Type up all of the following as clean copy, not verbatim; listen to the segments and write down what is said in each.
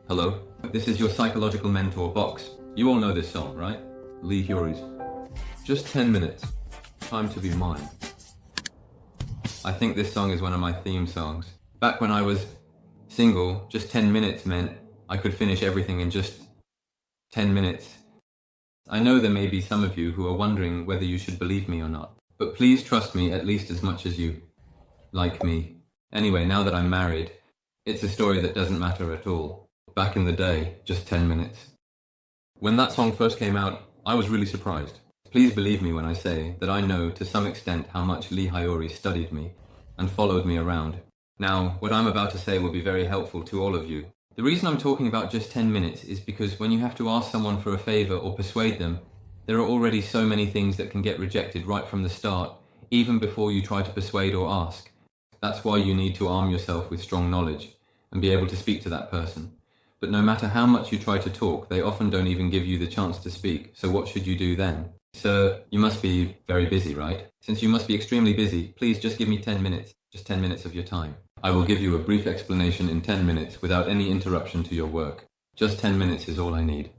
Hello, this is your psychological mentor, Box. You all know this song, right? Lee Hyori's. Just 10 minutes. Time to be mine. I think this song is one of my theme songs. Back when I was single, just 10 minutes meant I could finish everything in just 10 minutes. I know there may be some of you who are wondering whether you should believe me or not, but please trust me at least as much as you like me. Anyway, now that I'm married, it's a story that doesn't matter at all. Back in the day, just 10 minutes. When that song first came out, I was really surprised. Please believe me when I say that I know to some extent how much Lee Hyori studied me and followed me around. Now, what I'm about to say will be very helpful to all of you. The reason I'm talking about just 10 minutes is because when you have to ask someone for a favor or persuade them, there are already so many things that can get rejected right from the start, even before you try to persuade or ask. That's why you need to arm yourself with strong knowledge and be able to speak to that person. But no matter how much you try to talk, they often don't even give you the chance to speak. So what should you do then? Sir, you must be very busy, right? Since you must be extremely busy, please just give me 10 minutes, just 10 minutes of your time. I will give you a brief explanation in 10 minutes without any interruption to your work. Just 10 minutes is all I need.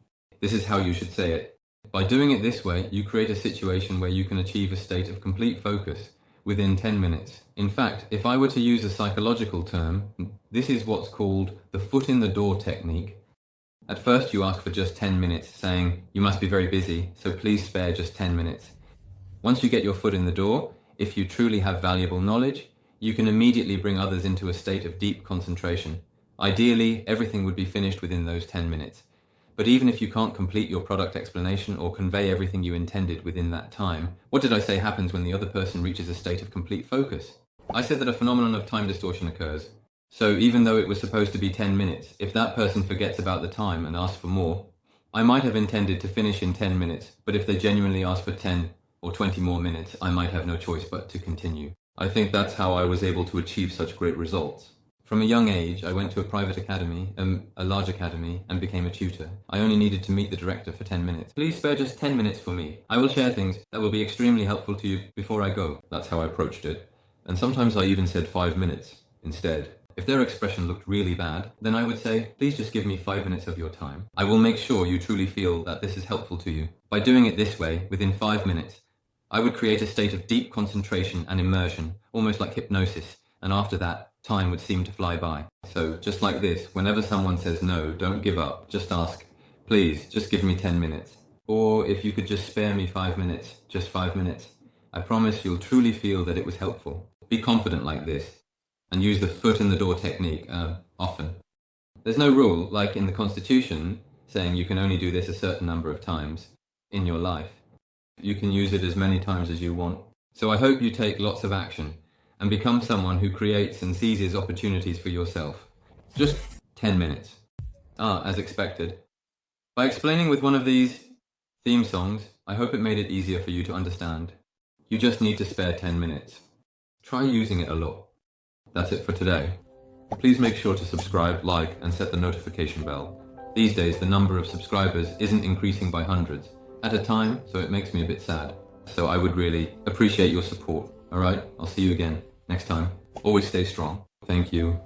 This is how you should say it. By doing it this way, you create a situation where you can achieve a state of complete focus within 10 minutes. In fact, if I were to use a psychological term, this is what's called the foot in the door technique. At first you ask for just 10 minutes, saying, you must be very busy, so please spare just 10 minutes. Once you get your foot in the door, if you truly have valuable knowledge, you can immediately bring others into a state of deep concentration. Ideally, everything would be finished within those 10 minutes. But even if you can't complete your product explanation or convey everything you intended within that time, what did I say happens when the other person reaches a state of complete focus? I said that a phenomenon of time distortion occurs. So even though it was supposed to be 10 minutes, if that person forgets about the time and asks for more, I might have intended to finish in 10 minutes, but if they genuinely ask for 10 or 20 more minutes, I might have no choice but to continue. I think that's how I was able to achieve such great results. From a young age, I went to a private academy, a large academy, and became a tutor. I only needed to meet the director for 10 minutes. Please spare just 10 minutes for me. I will share things that will be extremely helpful to you before I go. That's how I approached it. And sometimes I even said 5 minutes instead. If their expression looked really bad, then I would say, please just give me 5 minutes of your time. I will make sure you truly feel that this is helpful to you. By doing it this way, within 5 minutes, I would create a state of deep concentration and immersion, almost like hypnosis, and after that, time would seem to fly by. So, just like this, whenever someone says no, don't give up. Just ask, please, just give me 10 minutes. Or if you could just spare me 5 minutes, just 5 minutes. I promise you'll truly feel that it was helpful. Be confident like this, and use the foot in the door technique often. There's no rule, like in the Constitution, saying you can only do this a certain number of times in your life. You can use it as many times as you want. So I hope you take lots of action and become someone who creates and seizes opportunities for yourself. Just 10 minutes. As expected. By explaining with one of these theme songs, I hope it made it easier for you to understand. You just need to spare 10 minutes. Try using it a lot. That's it for today. Please make sure to subscribe, like, and set the notification bell. These days, the number of subscribers isn't increasing by hundreds at a time, so it makes me a bit sad. So I would really appreciate your support. Alright, I'll see you again next time. Always stay strong. Thank you.